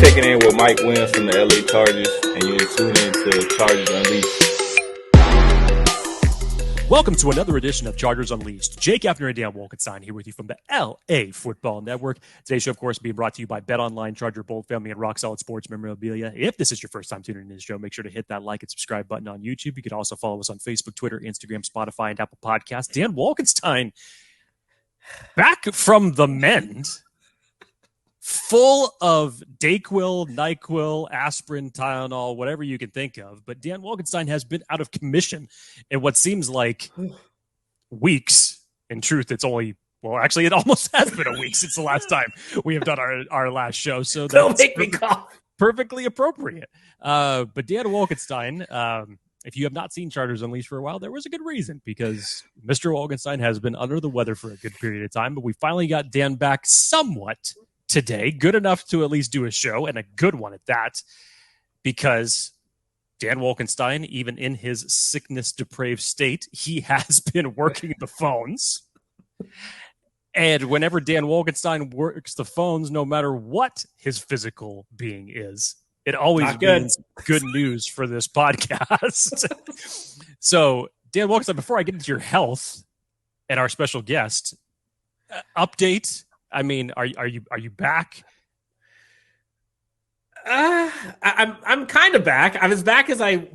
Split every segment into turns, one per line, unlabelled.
checking in with Mike Williams from the LA Chargers, and you're tuning into Chargers Unleashed.
Welcome to another edition of Chargers Unleashed. Jake Hefner and Dan Wolkenstein here with you from the LAFB Network. Today's show, of course, being brought to you by BetOnline, Charger Bold Family, and Rock Solid Sports Memorabilia. If this is your first time tuning in to the show, make sure to hit that like and subscribe button on YouTube. You can also follow us on Facebook, Twitter, Instagram, Spotify, and Apple Podcasts. Dan Wolkenstein, back from the mend, full of Dayquil, NyQuil, aspirin, Tylenol, whatever you can think of. But Dan Wolkenstein has been out of commission in what seems like weeks. In truth, it's only, well, actually, it almost has been a week since the last time we have done our last show. So that's perfectly appropriate. But Dan Wolkenstein, if you have not seen Chargers Unleashed for a while, there was a good reason, because Mr. Wolkenstein has been under the weather for a good period of time. But we finally got Dan back somewhat today, good enough to at least do a show, and a good one at that, because Dan Wolkenstein, even in his sickness-depraved state, he has been working the phones. And whenever Dan Wolkenstein works the phones, no matter what his physical being is, it always means good news for this podcast. So, Dan Wolkenstein, before I get into your health and our special guest, update. I mean, are you back?
I'm kind of back. I'm as back as I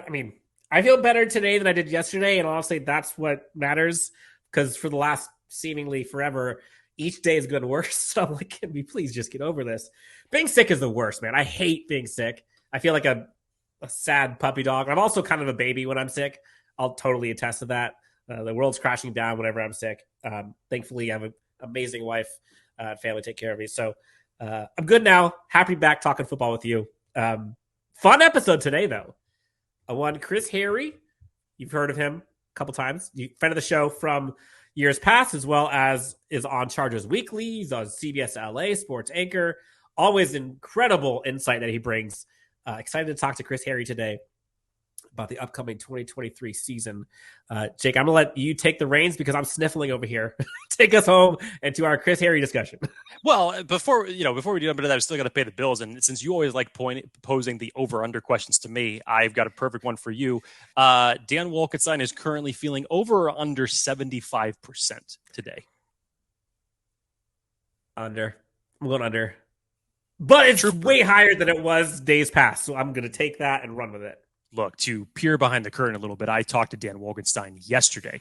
mean, I feel better today than I did yesterday, and honestly, that's what matters. Because for the last seemingly forever, each day is getting worse. So I'm like, can we please just get over this? Being sick is the worst, man. I hate being sick. I feel like a sad puppy dog. I'm also kind of a baby when I'm sick. I'll totally attest to that. The world's crashing down whenever I'm sick. Thankfully, I have an amazing wife and family take care of me. So I'm good now. Happy to be back talking football with you. Fun episode today, though. I won Chris Hayre. You've heard of him a couple times. Friend of the show from years past, as well as is on Chargers Weekly. He's on CBSLA, sports anchor. Always incredible insight that he brings. Excited to talk to Chris Hayre today about the upcoming 2023 season. Jake, I'm going to let you take the reins because I'm sniffling over here. Take us home and to our Chris Hayre discussion.
Well, before we jump into that, I still got to pay the bills. And since you always like posing the over-under questions to me, I've got a perfect one for you. Dan Wolkenstein is currently feeling over or under 75% today.
Under. I'm going under. But it's way higher than it was days past. So I'm going to take that and run with it.
Look, to peer behind the curtain a little bit, I talked to Dan Wolkenstein yesterday.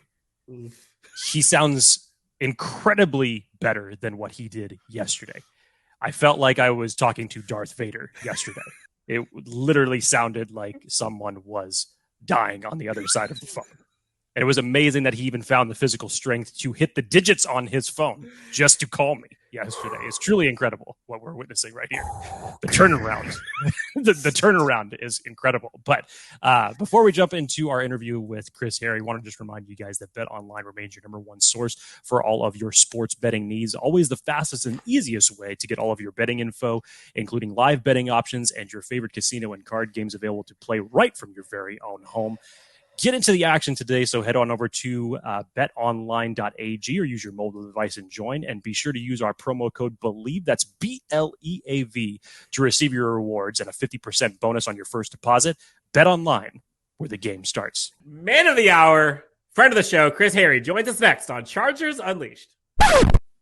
He sounds incredibly better than what he did yesterday. I felt like I was talking to Darth Vader yesterday. It literally sounded like someone was dying on the other side of the phone. And it was amazing that he even found the physical strength to hit the digits on his phone just to call me yesterday. It's truly incredible what we're witnessing right here. The turnaround, the turnaround is incredible. But before we jump into our interview with Chris Hayre, I want to just remind you guys that BetOnline remains your number one source for all of your sports betting needs. Always the fastest and easiest way to get all of your betting info, including live betting options and your favorite casino and card games available to play right from your very own home. Get into the action today, so head on over to betonline.ag or use your mobile device and join. And be sure to use our promo code BELIEVE, that's BLEAV, to receive your rewards and a 50% bonus on your first deposit. BetOnline, where the game starts.
Man of the hour, friend of the show, Chris Hayre, joins us next on Chargers Unleashed.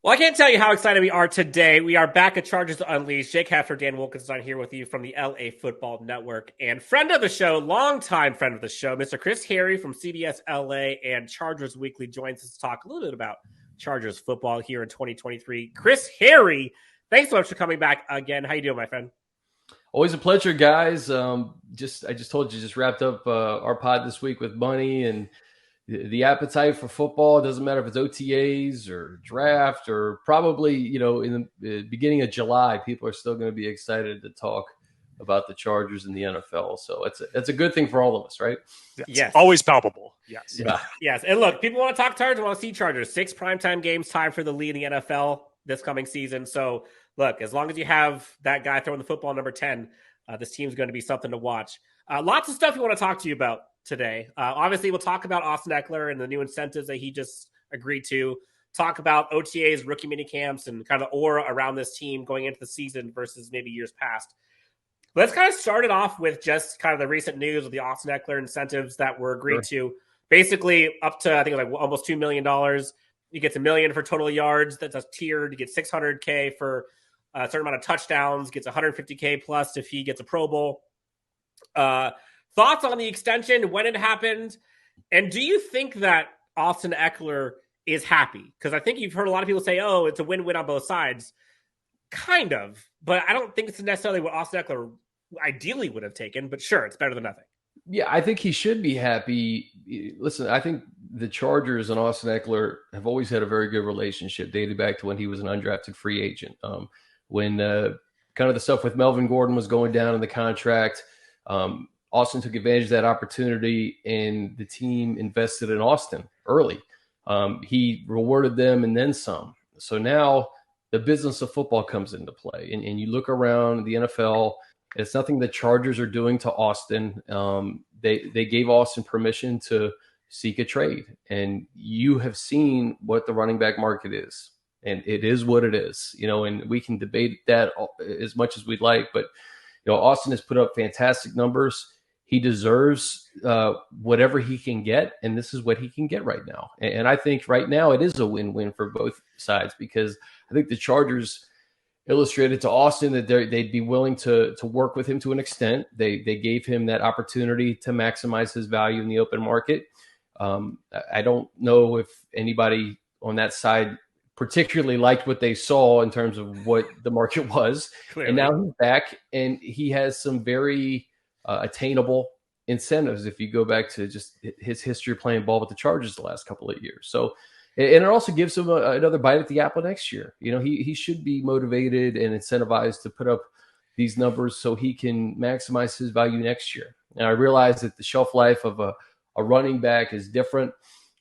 Well, I can't tell you how excited we are today. We are back at Chargers Unleashed. Jake Hefner, Dan Wolkenstein here with you from the LAFB Network. And friend of the show, longtime friend of the show, Mr. Chris Hayre from CBSLA and Chargers Weekly joins us to talk a little bit about Chargers football here in 2023. Chris Hayre, thanks so much for coming back again. How you doing, my friend?
Always a pleasure, guys. I just told you, just wrapped up our pod this week with Money, and the appetite for football. It doesn't matter if it's OTAs or draft or probably, in the beginning of July, people are still going to be excited to talk about the Chargers and the NFL. So it's a good thing for all of us, right?
Yes.
Always palpable. Yes.
Yeah. Yes. And look, people want to talk Chargers, want to see Chargers. 6 primetime games, time for the lead in the NFL this coming season. So look, as long as you have that guy throwing the football number 10, this team's going to be something to watch. Lots of stuff we want to talk to you about today. Obviously, we'll talk about Austin Ekeler and the new incentives that he just agreed to talk about OTAs, rookie minicamps, and kind of aura around this team going into the season versus maybe years past. Let's kind of start it off with just kind of the recent news of the Austin Ekeler incentives that were agreed to. Basically, up to, I think, like almost $2 million. He gets $1 million for total yards. That's a tiered. He gets $600K for a certain amount of touchdowns. Gets $150K plus if he gets a Pro Bowl. Thoughts on the extension, when it happened, and do you think that Austin Ekeler is happy? Because I think you've heard a lot of people say, "Oh, it's a win-win on both sides." Kind of, but I don't think it's necessarily what Austin Ekeler ideally would have taken. But sure, it's better than nothing.
Yeah, I think he should be happy. Listen, I think the Chargers and Austin Ekeler have always had a very good relationship, dating back to when he was an undrafted free agent. When kind of the stuff with Melvin Gordon was going down in the contract, Austin took advantage of that opportunity, and the team invested in Austin early. He rewarded them and then some. So now the business of football comes into play, and you look around the NFL. It's nothing the Chargers are doing to Austin. They gave Austin permission to seek a trade, and you have seen what the running back market is, and it is what it is. And we can debate that as much as we'd like, but Austin has put up fantastic numbers. He deserves whatever he can get, and this is what he can get right now. And I think right now it is a win-win for both sides, because I think the Chargers illustrated to Austin that they'd be willing to work with him to an extent. They gave him that opportunity to maximize his value in the open market. I don't know if anybody on that side particularly liked what they saw in terms of what the market was. Clearly. And now he's back, and he has some very attainable incentives if you go back to just his history playing ball with the Chargers the last couple of years. So, and it also gives him another bite at the apple next year. He should be motivated and incentivized to put up these numbers so he can maximize his value next year. And I realize that the shelf life of a running back is different.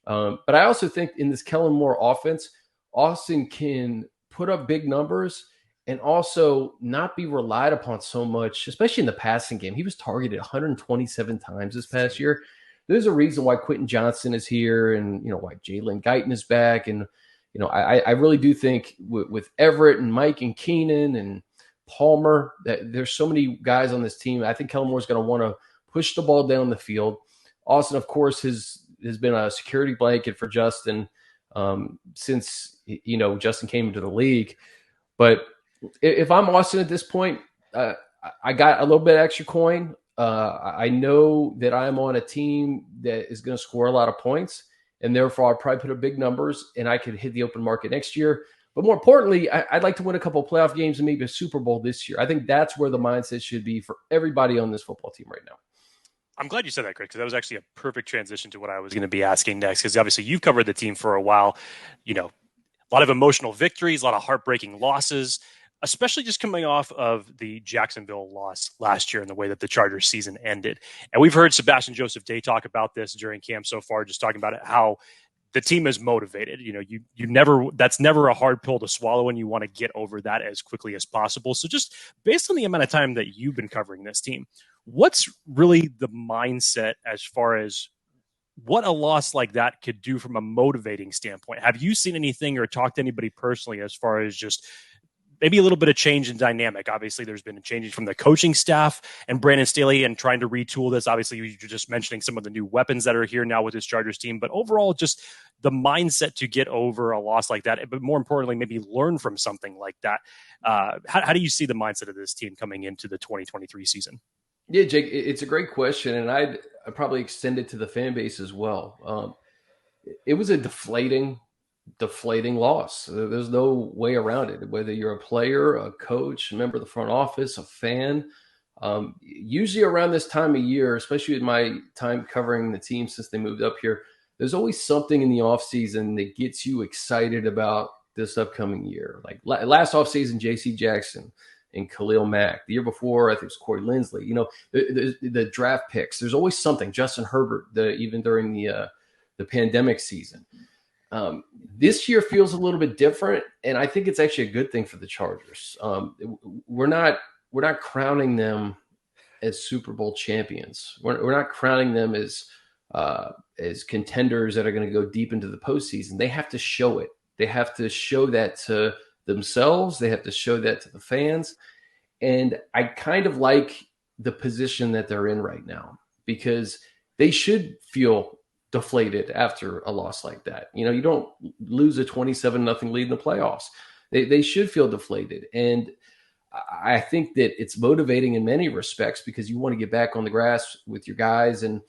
But I also think in this Kellen Moore offense, Austin can put up big numbers and also not be relied upon so much, especially in the passing game. He was targeted 127 times this past year. There's a reason why Quentin Johnson is here, and why Jalen Guyton is back. And I really do think with Everett and Mike and Keenan and Palmer, that there's so many guys on this team. I think Kellen Moore's going to want to push the ball down the field. Austin, of course, has been a security blanket for Justin since Justin came into the league. But if I'm Austin at this point, I got a little bit extra coin. I know that I'm on a team that is going to score a lot of points, and therefore I'll probably put up big numbers, and I could hit the open market next year. But more importantly, I'd like to win a couple of playoff games and maybe a Super Bowl this year. I think that's where the mindset should be for everybody on this football team right now.
I'm glad you said that, Greg, because that was actually a perfect transition to what I was going to be asking next, because obviously you've covered the team for a while. A lot of emotional victories, a lot of heartbreaking losses, especially just coming off of the Jacksonville loss last year and the way that the Chargers season ended. And we've heard Sebastian Joseph Day talk about this during camp so far, just talking about it, how the team is motivated. That's never a hard pill to swallow, and you want to get over that as quickly as possible. So just based on the amount of time that you've been covering this team, what's really the mindset as far as what a loss like that could do from a motivating standpoint? Have you seen anything or talked to anybody personally as far as just maybe a little bit of change in dynamic? Obviously, there's been a change from the coaching staff and Brandon Staley and trying to retool this. Obviously, you're just mentioning some of the new weapons that are here now with this Chargers team. But overall, just the mindset to get over a loss like that, but more importantly, maybe learn from something like that. How do you see the mindset of this team coming into the 2023 season?
Yeah, Jake, it's a great question, and I'd probably extend it to the fan base as well. It was a deflating loss. There's no way around it. Whether you're a player, a coach, a member of the front office, a fan, usually around this time of year, especially in my time covering the team since they moved up here, there's always something in the offseason that gets you excited about this upcoming year. Like last offseason, J.C. Jackson and Khalil Mack. The year before, I think it was Corey Linsley. The draft picks. There's always something. Justin Herbert, even during the pandemic season. This year feels a little bit different, and I think it's actually a good thing for the Chargers. We're not crowning them as Super Bowl champions. We're not crowning them as contenders that are going to go deep into the postseason. They have to show it They have to show that to themselves. They have to show that to the fans. And I kind of like the position that they're in right now, because they should feel deflated after a loss like that. You don't lose a 27-0 lead in the playoffs. They should feel deflated. And I think that it's motivating in many respects, because you want to get back on the grass with your guys. And,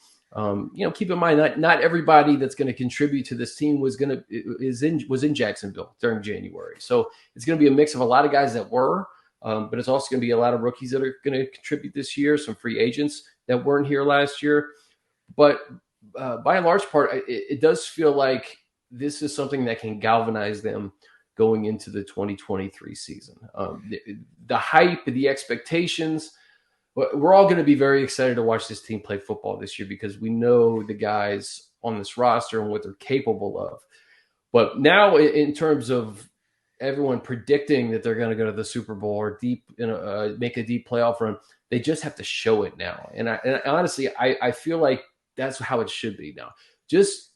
keep in mind that not everybody that's going to contribute to this team was in Jacksonville during January. So it's going to be a mix of a lot of guys that were, but it's also going to be a lot of rookies that are going to contribute this year, some free agents that weren't here last year. But by and large part, it does feel like this is something that can galvanize them going into the 2023 season. The hype, the expectations, we're all going to be very excited to watch this team play football this year, because we know the guys on this roster and what they're capable of. But now, in terms of everyone predicting that they're going to go to the Super Bowl or make a deep playoff run, they just have to show it now. And honestly, I feel like that's how it should be now. Just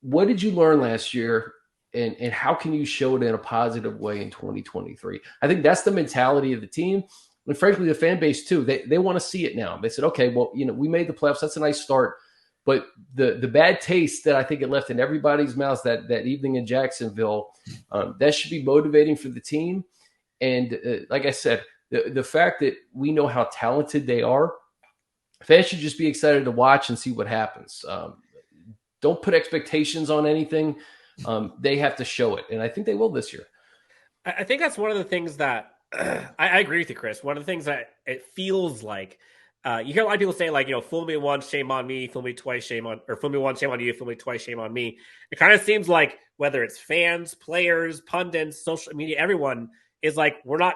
what did you learn last year? And how can you show it in a positive way in 2023? I think that's the mentality of the team. And frankly, the fan base too. They want to see it now. They said, okay, well, we made the playoffs. That's a nice start. But the bad taste that I think it left in everybody's mouths that evening in Jacksonville, that should be motivating for the team. And like I said, the fact that we know how talented they are, fans should just be excited to watch and see what happens. Don't put expectations on anything. They have to show it. And I think they will this year.
I think that's one of the things that I agree with you, Chris. One of the things that it feels like, you hear a lot of people say, like, fool me once, shame on me, fool me twice, fool me once, shame on you, fool me twice, shame on me. It kind of seems like whether it's fans, players, pundits, social media, everyone is like, we're not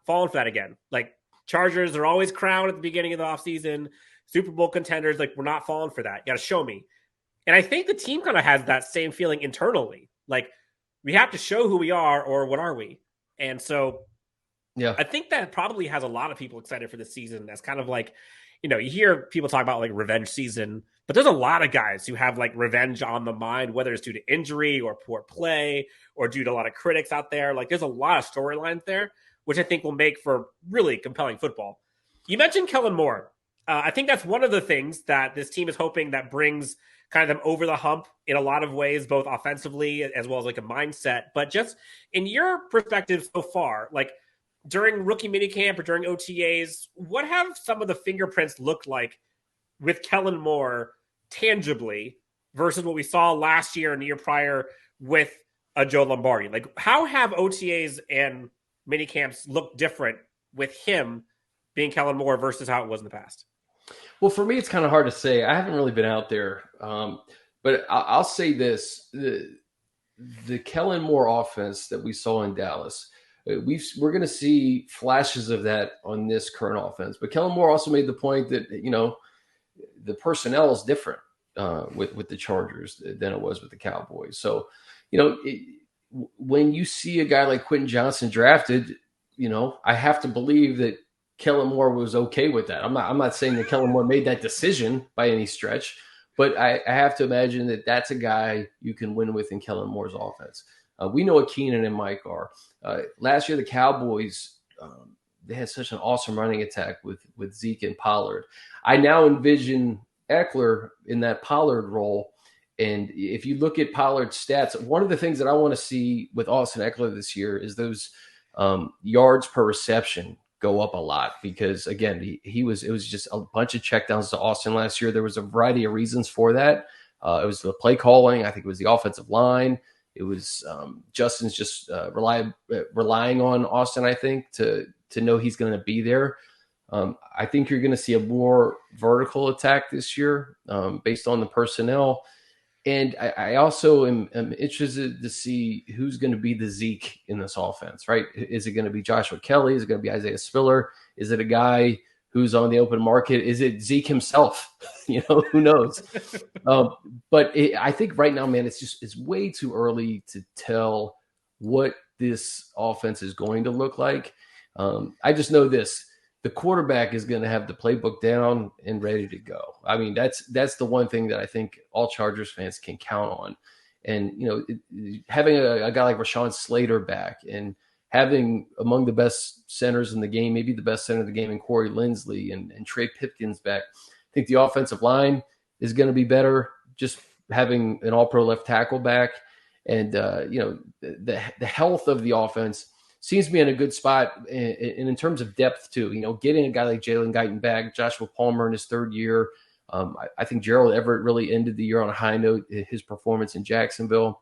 falling for that again. Like, Chargers are always crowned at the beginning of the offseason, Super Bowl contenders, like, we're not falling for that. You got to show me. And I think the team kind of has that same feeling internally. Like, we have to show who we are, or what are we? And so I think that probably has a lot of people excited for the season. That's kind of like, you hear people talk about like revenge season, but there's a lot of guys who have like revenge on the mind, whether it's due to injury or poor play or due to a lot of critics out there. Like, there's a lot of storylines there, which I think will make for really compelling football. You mentioned Kellen Moore. I think that's one of the things that this team is hoping that brings kind of them over the hump in a lot of ways, both offensively as well as like a mindset. But just in your perspective so far, like during rookie minicamp or during OTAs, what have some of the fingerprints looked like with Kellen Moore tangibly versus what we saw last year and the year prior with Joe Lombardi? Like, how have OTAs and minicamps looked different with him being Kellen Moore versus how it was in the past?
Well, for me, it's kind of hard to say. I haven't really been out there. But I'll say this. The Kellen Moore offense that we saw in Dallas, we're going to see flashes of that on this current offense. But Kellen Moore also made the point that, the personnel is different with the Chargers than it was with the Cowboys. So, when you see a guy like Quentin Johnson drafted, I have to believe that Kellen Moore was okay with that. I'm not saying that Kellen Moore made that decision by any stretch, but I have to imagine that that's a guy you can win with in Kellen Moore's offense. We know what Keenan and Mike are. Last year, the Cowboys, they had such an awesome running attack with Zeke and Pollard. I now envision Ekeler in that Pollard role. And if you look at Pollard's stats, one of the things that I want to see with Austin Ekeler this year is those yards per reception go up a lot, because again, it was just a bunch of checkdowns to Austin last year. There was a variety of reasons for that. It was the play calling. I think it was the offensive line. It was Justin's just relying on Austin, I think, to know he's going to be there. I think you're going to see a more vertical attack this year based on the personnel. And I also am interested to see who's going to be the Zeke in this offense, right? Is it going to be Joshua Kelly? Is it going to be Isaiah Spiller? Is it a guy who's on the open market? Is it Zeke himself? Who knows? But I think right now, man, it's way too early to tell what this offense is going to look like. I just know this. The quarterback is going to have the playbook down and ready to go. I mean, that's the one thing that I think all Chargers fans can count on. And, having a guy like Rashawn Slater back and having among the best centers in the game, maybe the best center of the game in Corey Linsley and Trey Pipkins back, I think the offensive line is going to be better. Just having an all-pro left tackle back and, the health of the offense seems to be in a good spot. And in terms of depth too, getting a guy like Jalen Guyton back, Joshua Palmer in his third year. I think Gerald Everett really ended the year on a high note, his performance in Jacksonville.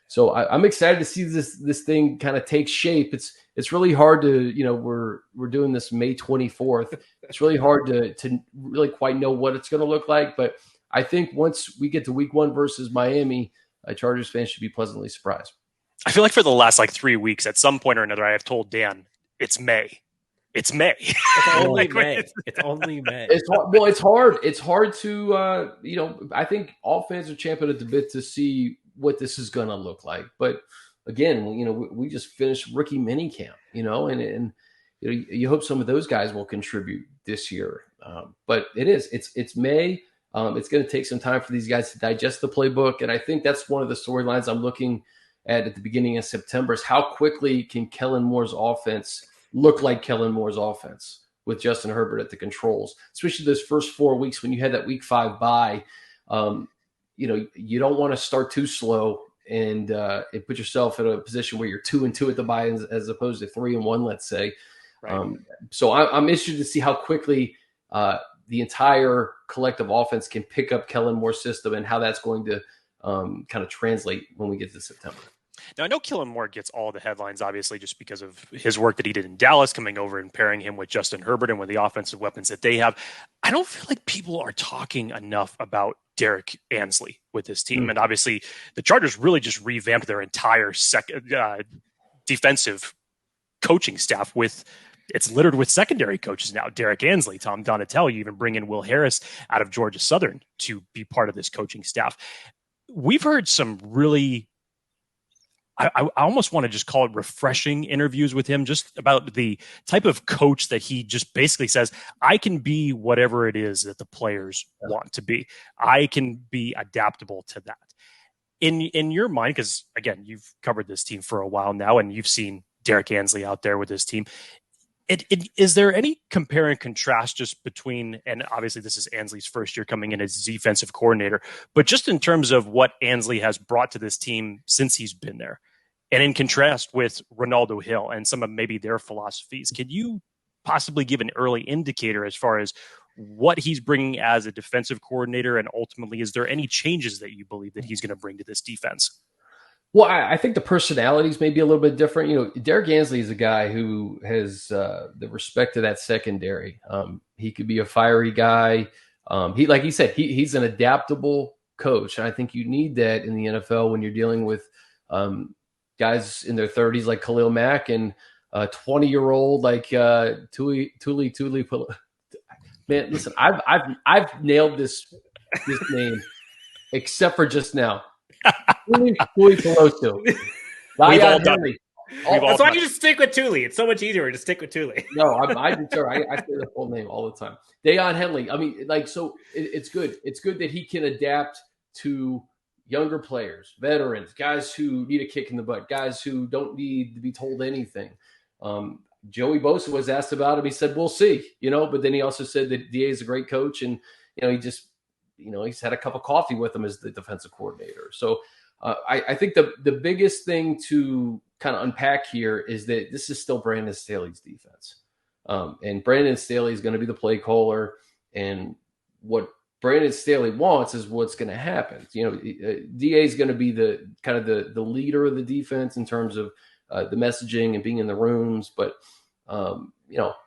So I'm excited to see this thing kind of take shape. It's really hard to, we're doing this May 24th. It's really hard to really quite know what it's going to look like. But I think once we get to week 1 versus Miami, Chargers fans should be pleasantly surprised.
I feel like for the last 3 weeks, at some point or another, I have told Dan, it's May. It's May.
It's only May. It's only May.
It's hard. It's hard to, I think all fans are champing at the bit to see what this is going to look like. But again, we just finished rookie minicamp, and you hope some of those guys will contribute this year. But it's May. It's going to take some time for these guys to digest the playbook. And I think that's one of the storylines I'm looking at the beginning of September is how quickly can Kellen Moore's offense look like Kellen Moore's offense with Justin Herbert at the controls, especially those first 4 weeks when you had that week 5 bye. You don't want to start too slow and put yourself in a position where you're 2-2 at the bye as opposed to 3-1, let's say. Right. So I'm interested to see how quickly the entire collective offense can pick up Kellen Moore's system and how that's going to kind of translate when we get to September.
Now, I know Kellen Moore gets all the headlines, obviously, just because of his work that he did in Dallas, coming over and pairing him with Justin Herbert and with the offensive weapons that they have. I don't feel like people are talking enough about Derrick Ansley with this team. And obviously, the Chargers really just revamped their entire defensive coaching staff it's littered with secondary coaches now. Derrick Ansley, Tom Donatello, you even bring in Will Harris out of Georgia Southern to be part of this coaching staff. We've heard some really, I almost want to just call it refreshing interviews with him, just about the type of coach that he just basically says, I can be whatever it is that the players want to be. I can be adaptable to that. In your mind, because again, you've covered this team for a while now, and you've seen Derrick Ansley out there with this team. Is there any compare and contrast just between, and obviously this is Ansley's first year coming in as defensive coordinator, but just in terms of what Ansley has brought to this team since he's been there, and in contrast with Ronaldo Hill and some of maybe their philosophies, could you possibly give an early indicator as far as what he's bringing as a defensive coordinator, and ultimately, is there any changes that you believe that he's going to bring to this defense?
Well, I think the personalities may be a little bit different. Derrick Ansley is a guy who has the respect of that secondary. He could be a fiery guy. Like he said, he's an adaptable coach. And I think you need that in the NFL when you're dealing with guys in their 30s like Khalil Mack and a 20-year-old like Tuli. Man, listen, I've nailed this name except for just now. Tuli Peloso.
We've all done it.
That's why you just stick with Tuli. It's so much easier to stick with Tuli.
No, I say the full name all the time. Deion Henley. I mean, so it's good. It's good that he can adapt to younger players, veterans, guys who need a kick in the butt, guys who don't need to be told anything. Joey Bosa was asked about him. He said, "We'll see," But then he also said that DA is a great coach, and he's had a cup of coffee with him as the defensive coordinator. So I think the biggest thing to kind of unpack here is that this is still Brandon Staley's defense. And Brandon Staley is going to be the play caller. And what Brandon Staley wants is what's going to happen. DA is going to be the kind of the leader of the defense in terms of the messaging and being in the rooms. But,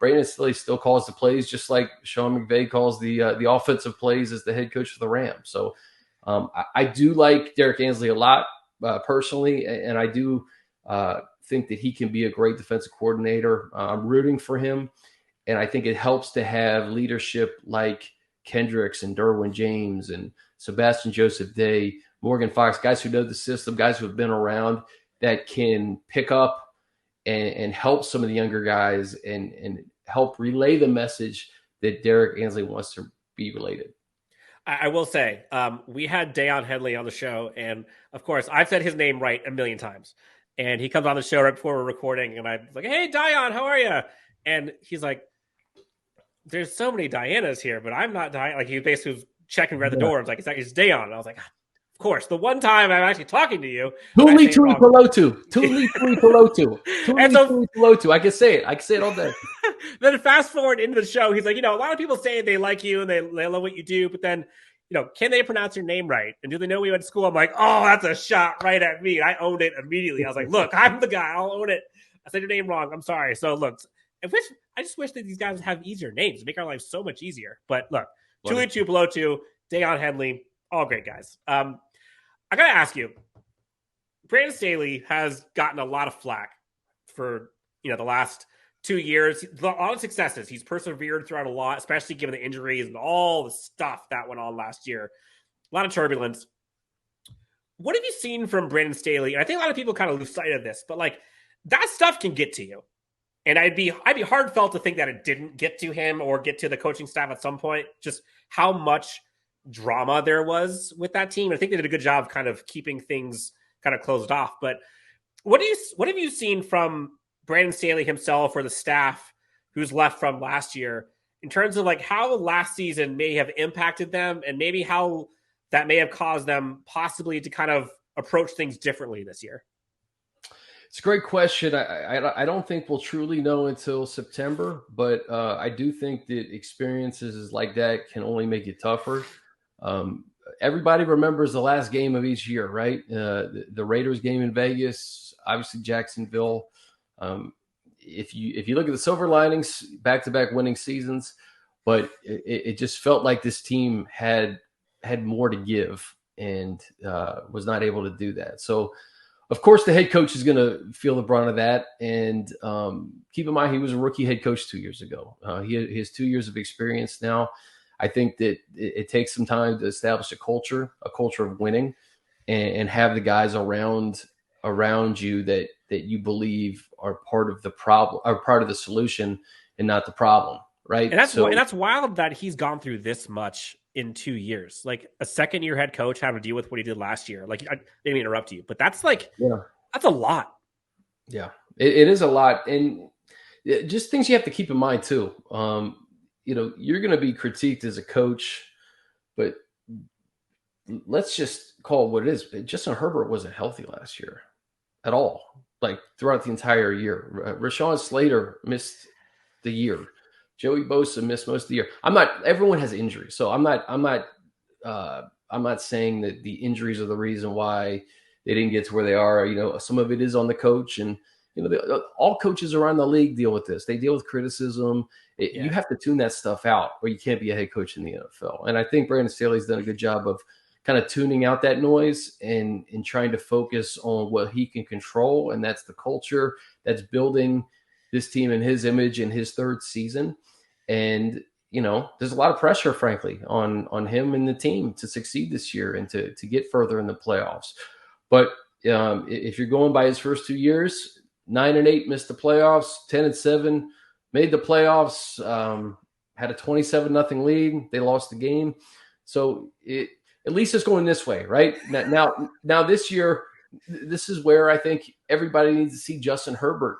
Brandon Staley still calls the plays just like Sean McVay calls the offensive plays as the head coach of the Rams. So I do like Derrick Ansley a lot personally, and I do think that he can be a great defensive coordinator. I'm rooting for him, and I think it helps to have leadership like Kendricks and Derwin James and Sebastian Joseph Day, Morgan Fox, guys who know the system, guys who have been around that can pick up and help some of the younger guys and help relay the message that Derrick Ansley wants to be related.
I will say, we had Deion Headley on the show, and of course, I've said his name right a million times. And he comes on the show right before we're recording, and I'm like, "Hey, Deion, how are you?" And he's like, "There's so many Dianas here, but I'm not Diana." Like he basically was checking right the door. I was like, "It's Deion." And I was like, "Of course, the one time I'm actually talking to you."
Tuli Pelotu. I can say it. I can say it all day.
Then fast forward into the show, he's like, a lot of people say they like you and they love what you do, but then, can they pronounce your name right? And do they know we went to school? I'm like, oh, that's a shot right at me. I owned it immediately. I was like, look, I'm the guy. I'll own it. I said your name wrong. I'm sorry. So look, I just wish that these guys have easier names to make our lives so much easier. But look, Tuli Pelotu, Deion Headley, all great guys. I got to ask you, Brandon Staley has gotten a lot of flack for, the last 2 years. A lot of successes. He's persevered throughout a lot, especially given the injuries and all the stuff that went on last year. A lot of turbulence. What have you seen from Brandon Staley? And I think a lot of people kind of lose sight of this, but like that stuff can get to you. And I'd be hard felt to think that it didn't get to him or get to the coaching staff at some point. Just how much drama there was with that team. I think they did a good job kind of keeping things kind of closed off. But what have you seen from Brandon Staley himself or the staff who's left from last year in terms of like how last season may have impacted them and maybe how that may have caused them possibly to kind of approach things differently this year?
It's a great question. I don't think we'll truly know until September, but I do think that experiences like that can only make it tougher. Everybody remembers the last game of each year, right? The Raiders game in Vegas, obviously Jacksonville. If you look at the silver linings, back-to-back winning seasons, but it just felt like this team had more to give and was not able to do that. So, of course, the head coach is going to feel the brunt of that. And keep in mind, he was a rookie head coach 2 years ago. He has 2 years of experience now. I think that it takes some time to establish a culture of winning, and have the guys around you that you believe are part of the problem, are part of the solution and not the problem, right?
And that's wild that he's gone through this much in 2 years. Like a second-year head coach having to deal with what he did last year. Like I didn't interrupt you, but that's that's a lot.
Yeah, it is a lot, and just things you have to keep in mind too. You're going to be critiqued as a coach, but let's just call it what it is. Justin Herbert wasn't healthy last year at all, like throughout the entire year. Rashawn Slater missed the year. Joey Bosa missed most of the year. Everyone has injuries. So I'm not saying that the injuries are the reason why they didn't get to where they are. Some of it is on the coach, and all coaches around the league deal with this. They deal with criticism. You have to tune that stuff out, or you can't be a head coach in the NFL. And I think Brandon Staley's done a good job of kind of tuning out that noise and trying to focus on what he can control, and that's the culture that's building this team in his image in his third season. And there's a lot of pressure, frankly, on him and the team to succeed this year and to get further in the playoffs. But if you're going by his first 2 years, 9-8, missed the playoffs, 10-7, made the playoffs, had a 27-0 lead. They lost the game. So at least it's going this way, right? Now this year, this is where I think everybody needs to see Justin Herbert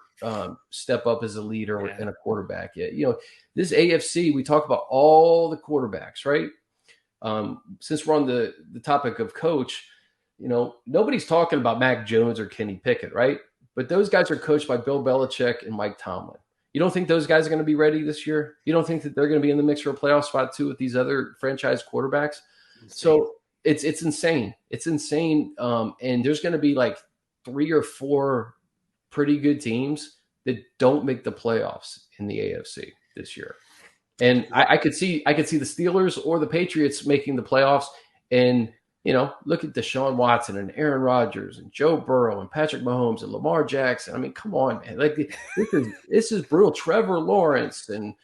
step up as a leader and a quarterback. This AFC, we talk about all the quarterbacks, right? Since we're on the topic of coach, nobody's talking about Mac Jones or Kenny Pickett, right? But those guys are coached by Bill Belichick and Mike Tomlin. You don't think those guys are going to be ready this year? You don't think that they're going to be in the mix for a playoff spot too with these other franchise quarterbacks? So it's insane. It's insane. And there's going to be like 3 or 4 pretty good teams that don't make the playoffs in the AFC this year. And I could see the Steelers or the Patriots making the playoffs, and look at Deshaun Watson and Aaron Rodgers and Joe Burrow and Patrick Mahomes and Lamar Jackson. I mean, come on, man. Like this is brutal. Trevor Lawrence and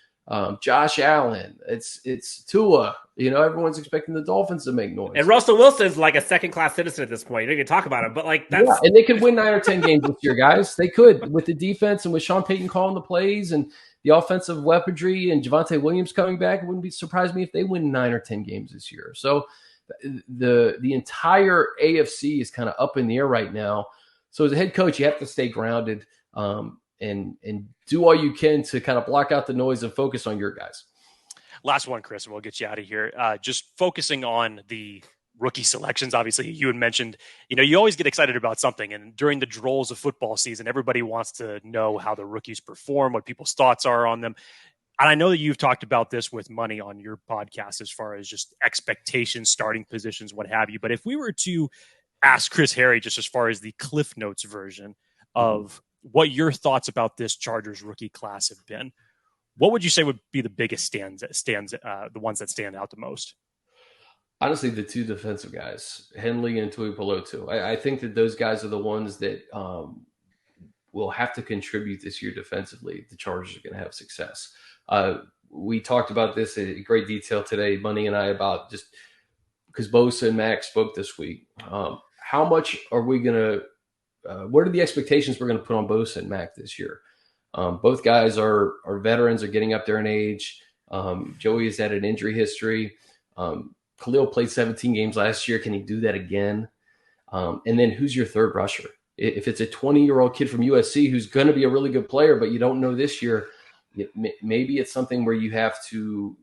Josh Allen. It's Tua. Everyone's expecting the Dolphins to make noise.
And Russell Wilson's like a second-class citizen at this point. You don't even talk about him, but that's
and they could win 9 or 10 games this year, guys. They could with the defense and with Sean Payton calling the plays and the offensive weaponry and Javonte Williams coming back. It wouldn't surprise me if they win 9 or 10 games this year. So the entire AFC is kind of up in the air right now. So as a head coach, you have to stay grounded and do all you can to kind of block out the noise and focus on your guys.
Last one, Chris, and we'll get you out of here. Just focusing on the rookie selections. Obviously, you had mentioned, you always get excited about something. And during the drolls of football season, everybody wants to know how the rookies perform, what people's thoughts are on them. And I know that you've talked about this with Money on your podcast as far as just expectations, starting positions, what have you. But if we were to ask Chris Hayre, just as far as the Cliff Notes version of what your thoughts about this Chargers rookie class have been, what would you say would be the biggest the ones that stand out the most?
Honestly, the two defensive guys, Henley and Tuipulotu. I think that those guys are the ones that will have to contribute this year defensively if the Chargers are going to have success. We talked about this in great detail today, Money and I, about just because Bosa and Max spoke this week. How much are we going to what are the expectations we're going to put on Bosa and Mac this year? Both guys are veterans, are getting up there in age. Joey has had an injury history. Khalil played 17 games last year. Can he do that again? And then who's your third rusher? If it's a 20-year-old kid from USC who's going to be a really good player, but you don't know this year, maybe it's something where you have to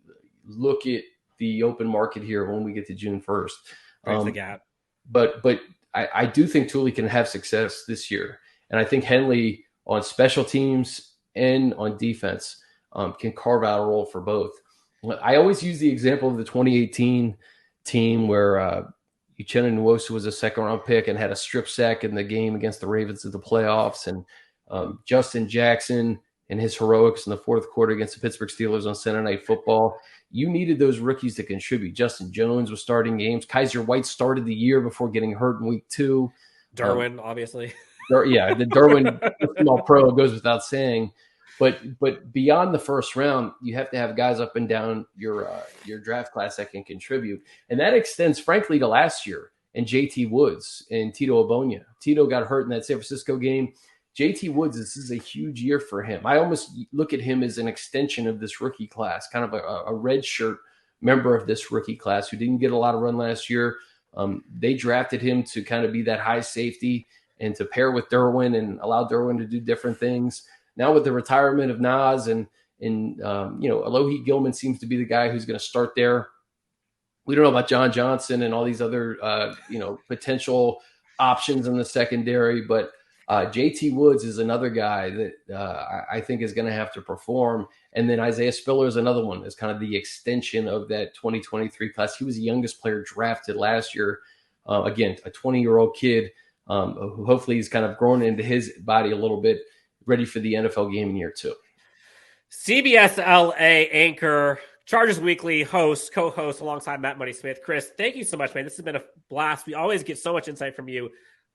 look at the open market here when we get to June 1st.
Bridge the gap.
But I do think Thule can have success this year. And I think Henley on special teams and on defense can carve out a role for both. I always use the example of the 2018 team where Uchenna Nwosu was a second-round pick and had a strip sack in the game against the Ravens in the playoffs. And Justin Jackson and his heroics in the fourth quarter against the Pittsburgh Steelers on Sunday Night Football. You needed those rookies to contribute. Justin Jones was starting games. Kaiser White started the year before getting hurt in week 2.
Derwin, obviously.
The Derwin small pro goes without saying. But beyond the first round, you have to have guys up and down your draft class that can contribute. And that extends, frankly, to last year and JT Woods and Tito Obonya. Tito got hurt in that San Francisco game. JT Woods, this is a huge year for him. I almost look at him as an extension of this rookie class, kind of a red shirt member of this rookie class who didn't get a lot of run last year. They drafted him to kind of be that high safety and to pair with Derwin and allow Derwin to do different things. Now with the retirement of Nas and Alohi Gilman seems to be the guy who's going to start there. We don't know about John Johnson and all these other potential options in the secondary, but JT Woods is another guy that I think is going to have to perform. And then Isaiah Spiller is another one that's kind of the extension of that 2023 class. He was the youngest player drafted last year. Again, a 20-year-old kid who hopefully he's kind of grown into his body a little bit, ready for the NFL game in year 2.
CBSLA anchor, Chargers Weekly host, co-host alongside Matt Money Smith. Chris, thank you so much, man. This has been a blast. We always get so much insight from you,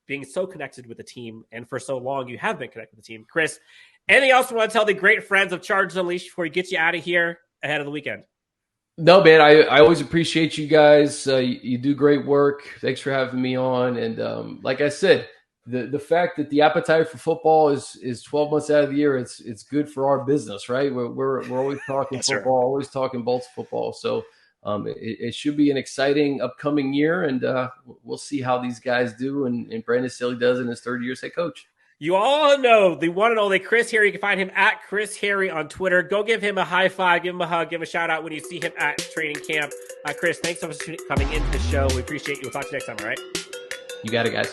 being so connected with the team, and for so long you have been connected with the team. Chris, anything else you want to tell the great friends of Chargers Unleashed before we get you out of here ahead of the weekend?
No, man, I always appreciate you guys. You do great work. Thanks for having me on. And like I said, the fact that the appetite for football is 12 months out of the year, it's good for our business, right? We're always talking
yes,
football,
sir.
Always talking Bolts football. So it should be an exciting upcoming year, and we'll see how these guys do and Brandon Staley does in his 3rd year as head coach.
You all know the one and only Chris Hayre. You can find him at Chris Hayre on Twitter. Go give him a high five, give him a hug, give him a shout out when you see him at training camp. Chris, thanks so much for coming into the show. We appreciate you. We'll talk to you next time, all right?
You got it, guys.